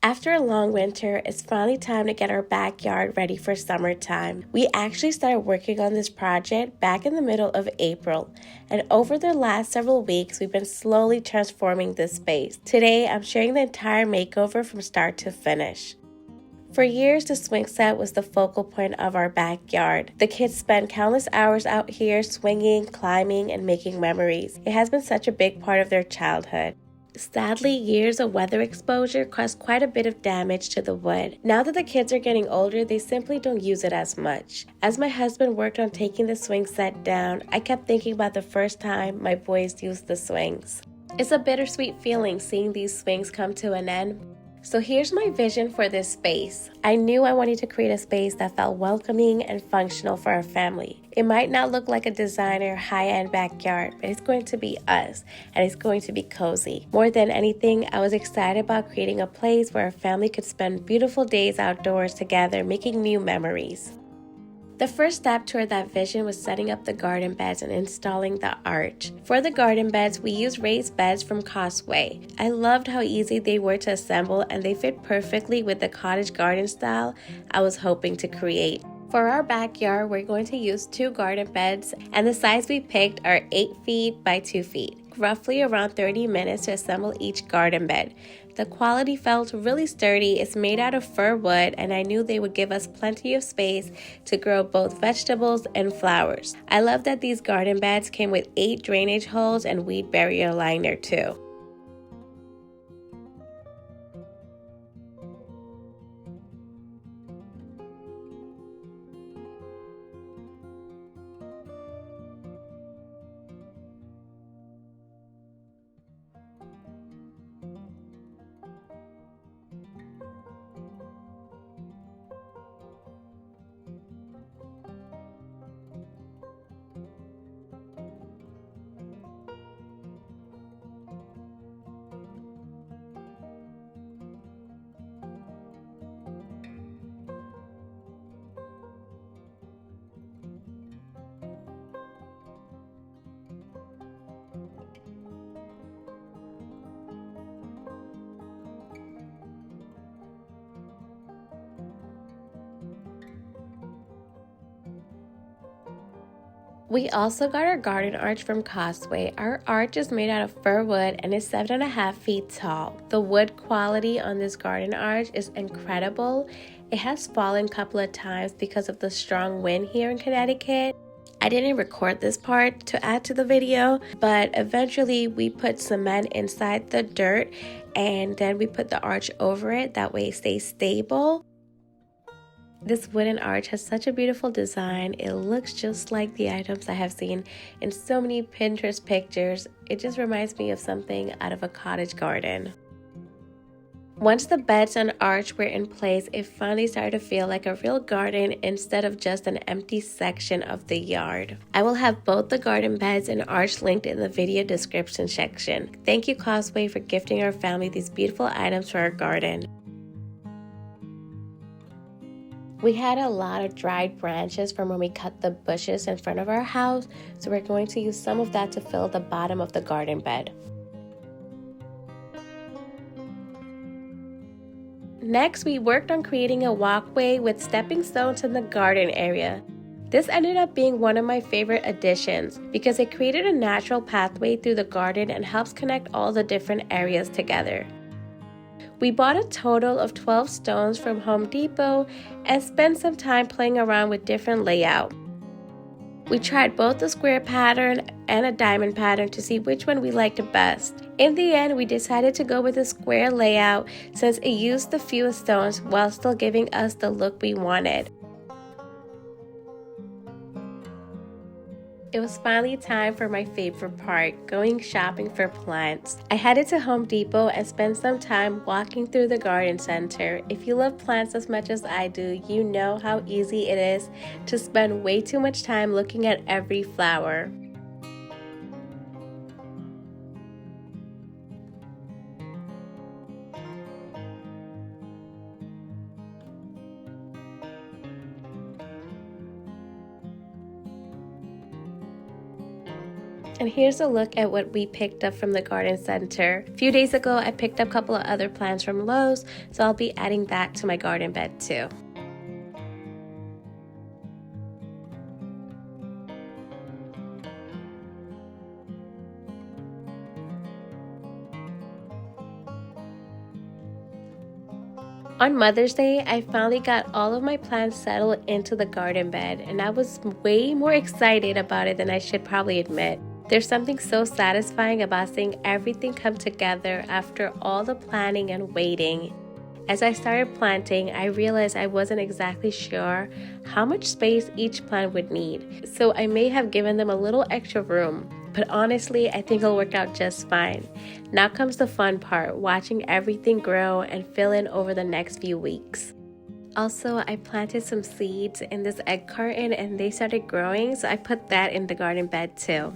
After a long winter, it's finally time to get our backyard ready for summertime. We actually started working on this project back in the middle of April, and over the last several weeks, we've been slowly transforming this space. Today, I'm sharing the entire makeover from start to finish. For years, the swing set was the focal point of our backyard. The kids spent countless hours out here swinging, climbing, and making memories. It has been such a big part of their childhood. Sadly, years of weather exposure caused quite a bit of damage to the wood. Now that the kids are getting older, they simply don't use it as much. As my husband worked on taking the swing set down, I kept thinking about the first time my boys used the swings. It's a bittersweet feeling seeing these swings come to an end. So here's my vision for this space. I knew I wanted to create a space that felt welcoming and functional for our family. It might not look like a designer high-end backyard, but it's going to be us, and it's going to be cozy. More than anything, I was excited about creating a place where our family could spend beautiful days outdoors together, making new memories. The first step toward that vision was setting up the garden beds and installing the arch. For the garden beds, we used raised beds from Causeway. I loved how easy they were to assemble, and they fit perfectly with the cottage garden style I was hoping to create. For our backyard, we're going to use 2 garden beds, and the size we picked are 8 feet by 2 feet, roughly around 30 minutes to assemble each garden bed. The quality felt really sturdy. It's made out of fir wood, and I knew they would give us plenty of space to grow both vegetables and flowers. I love that these garden beds came with 8 drainage holes and weed barrier liner too. We also got our garden arch from Causeway. Our arch is made out of fir wood and is 7.5 feet tall. The wood quality on this garden arch is incredible. It has fallen a couple of times because of the strong wind here in Connecticut. I didn't record this part to add to the video, but eventually we put cement inside the dirt and then we put the arch over it. That way it stays stable. This wooden arch has such a beautiful design. It looks just like the items I have seen in so many Pinterest pictures. It just reminds me of something out of a cottage garden. Once the beds and arch were in place, it finally started to feel like a real garden instead of just an empty section of the yard. I will have both the garden beds and arch linked in the video description section. Thank you, Causeway, for gifting our family these beautiful items for our garden. We had a lot of dried branches from when we cut the bushes in front of our house, so we're going to use some of that to fill the bottom of the garden bed. Next, we worked on creating a walkway with stepping stones in the garden area. This ended up being one of my favorite additions because it created a natural pathway through the garden and helps connect all the different areas together. We bought a total of 12 stones from Home Depot and spent some time playing around with different layout. We tried both the square pattern and a diamond pattern to see which one we liked best. In the end, we decided to go with the square layout since it used the fewest stones while still giving us the look we wanted. It was finally time for my favorite part, going shopping for plants. I headed to Home Depot and spent some time walking through the garden center. If you love plants as much as I do, you know how easy it is to spend way too much time looking at every flower. And here's a look at what we picked up from the garden center. A few days ago, I picked up a couple of other plants from Lowe's, so I'll be adding that to my garden bed too. On Mother's Day, I finally got all of my plants settled into the garden bed, and I was way more excited about it than I should probably admit. There's something so satisfying about seeing everything come together after all the planning and waiting. As I started planting, I realized I wasn't exactly sure how much space each plant would need, so I may have given them a little extra room. But honestly, I think it'll work out just fine. Now comes the fun part, watching everything grow and fill in over the next few weeks. Also, I planted some seeds in this egg carton and they started growing, so I put that in the garden bed too.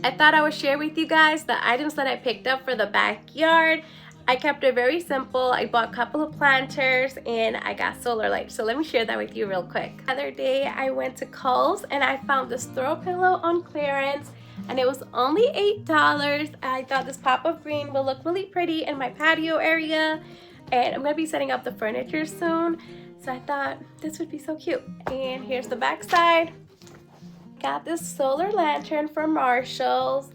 I thought I would share with you guys the items that I picked up for the backyard. I kept it very simple. I bought a couple of planters and I got solar lights. So let me share that with you real quick. The other day I went to Kohl's and I found this throw pillow on clearance and it was only $8. I thought this pop of green will look really pretty in my patio area, and I'm gonna be setting up the furniture soon. So I thought this would be so cute. And here's the back side. Got this solar lantern from Marshall's,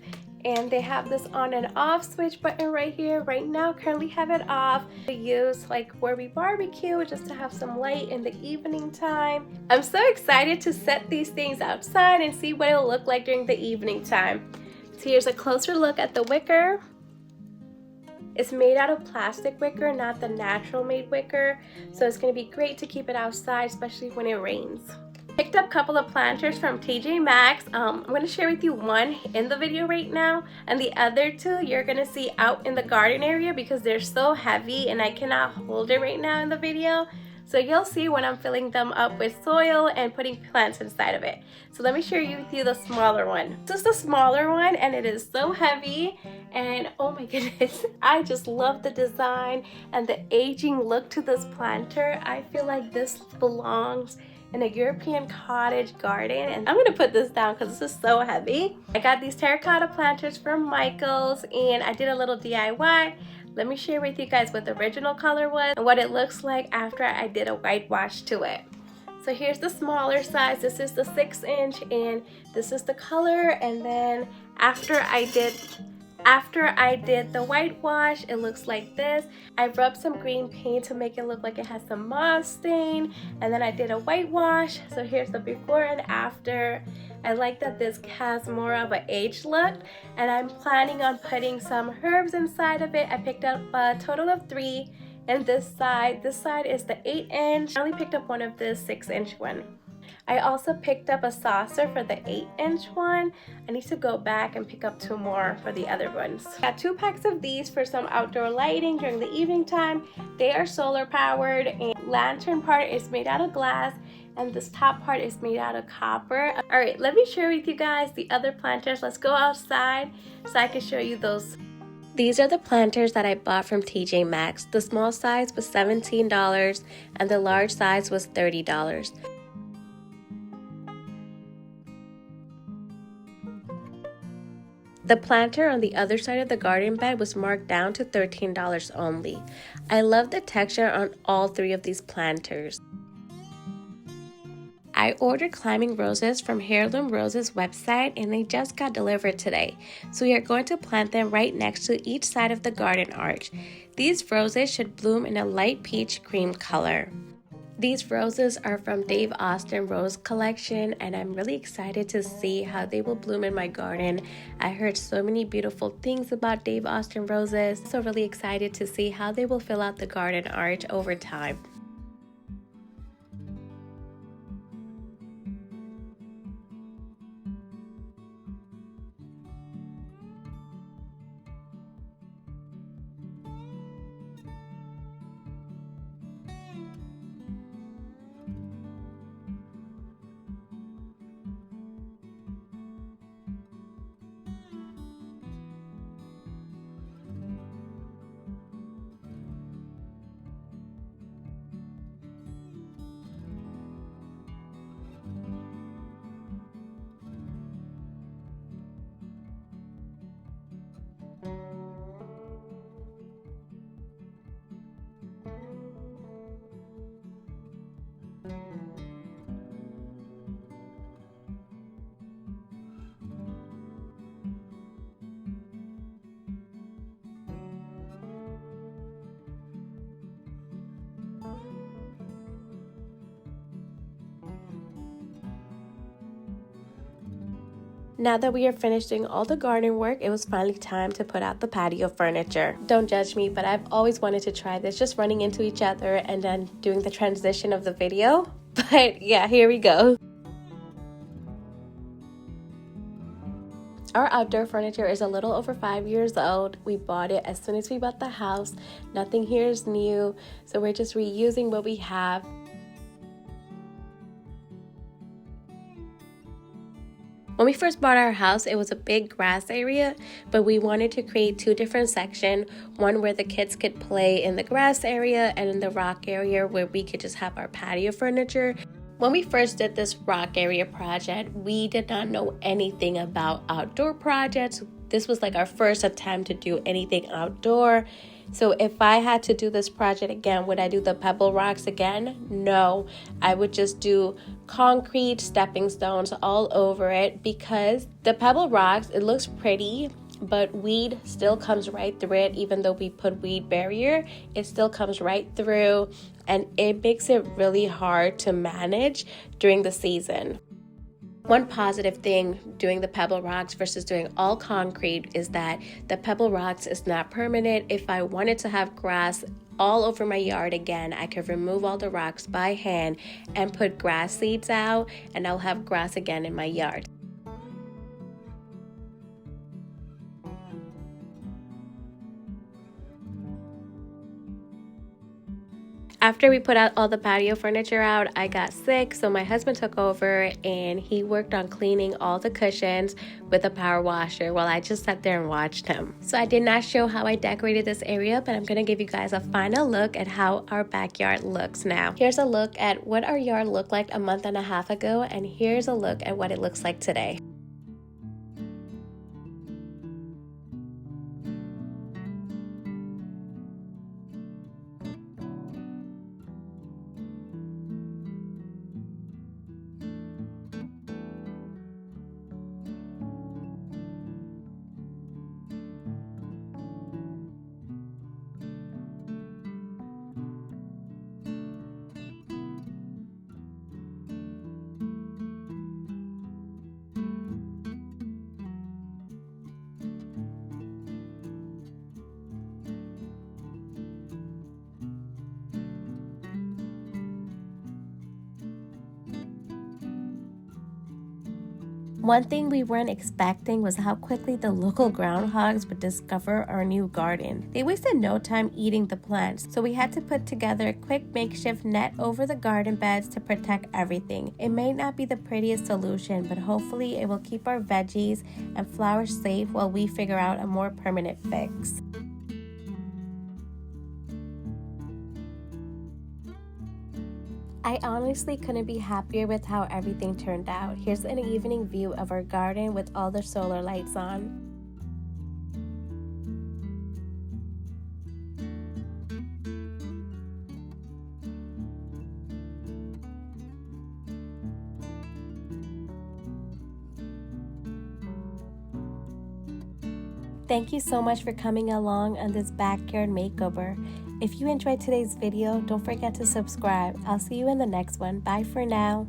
and they have this on and off switch button right here. Right now, currently have it off to use like where we barbecue, just to have some light in the evening time. I'm so excited to set these things outside and see what it'll look like during the evening time. So here's a closer look at the wicker. It's made out of plastic wicker, not the natural made wicker, so it's going to be great to keep it outside, especially when it rains. Picked up a couple of planters from TJ Maxx. I'm going to share with you one in the video right now, and the other two you're going to see out in the garden area because they're so heavy and I cannot hold it right now in the video. So you'll see when I'm filling them up with soil and putting plants inside of it. So let me share with you the smaller one. This is the smaller one and it is so heavy, and oh my goodness, I just love the design and the aging look to this planter. I feel like this belongs in a European cottage garden, and I'm gonna put this down because this is so heavy. I got these terracotta planters from Michael's and I did a little DIY. Let me share with you guys what the original color was and what it looks like after I did a whitewash to it. So here's the smaller size. This is the 6-inch and this is the color, and then after I did the whitewash, it looks like this. I rubbed some green paint to make it look like it has some moss stain, and then I did a whitewash. So here's the before and after. I like that this has more of an aged look, and I'm planning on putting some herbs inside of it. I picked up a total of 3, and this side is the 8-inch. I only picked up one of the 6-inch one. I also picked up a saucer for the 8-inch one. I need to go back and pick up 2 more for the other ones. Got 2 packs of these for some outdoor lighting during the evening time. They are solar powered, and lantern part is made out of glass and this top part is made out of copper. All right, let me share with you guys the other planters. Let's go outside so I can show you those. These are the planters that I bought from TJ Maxx. The small size was $17 and the large size was $30. The planter on the other side of the garden bed was marked down to $13 only. I love the texture on all 3 of these planters. I ordered climbing roses from Heirloom Roses website and they just got delivered today. So we are going to plant them right next to each side of the garden arch. These roses should bloom in a light peach cream color. These roses are from Dave Austin Rose Collection, and I'm really excited to see how they will bloom in my garden. I heard so many beautiful things about Dave Austin roses, so really excited to see how they will fill out the garden arch over time. Now that we are finished doing all the garden work, it was finally time to put out the patio furniture. Don't judge me, but I've always wanted to try this, just running into each other and then doing the transition of the video. But yeah, here we go. Our outdoor furniture is a little over 5 years old. We bought it as soon as we bought the house. Nothing here is new, so we're just reusing what we have. When we first bought our house, it was a big grass area, but we wanted to create two different sections, one where the kids could play in the grass area and in the rock area where we could just have our patio furniture. When we first did this rock area project, we did not know anything about outdoor projects. This was like our first attempt to do anything outdoor. So if I had to do this project again, would I do the pebble rocks again? No, I would just do concrete stepping stones all over it, because the pebble rocks, it looks pretty, but weed still comes right through it. Even though we put weed barrier, it still comes right through, and it makes it really hard to manage during the season. One positive thing doing the pebble rocks versus doing all concrete is that the pebble rocks is not permanent. If I wanted to have grass all over my yard again, I could remove all the rocks by hand and put grass seeds out, and I'll have grass again in my yard. After we put out all the patio furniture out, I got sick, so my husband took over and he worked on cleaning all the cushions with a power washer while I just sat there and watched him. So I did not show how I decorated this area, but I'm going to give you guys a final look at how our backyard looks now. Here's a look at what our yard looked like a month and a half ago, and here's a look at what it looks like today. One thing we weren't expecting was how quickly the local groundhogs would discover our new garden. They wasted no time eating the plants, so we had to put together a quick makeshift net over the garden beds to protect everything. It may not be the prettiest solution, but hopefully it will keep our veggies and flowers safe while we figure out a more permanent fix. I honestly couldn't be happier with how everything turned out. Here's an evening view of our garden with all the solar lights on. Thank you so much for coming along on this backyard makeover. If you enjoyed today's video, don't forget to subscribe. I'll see you in the next one. Bye for now.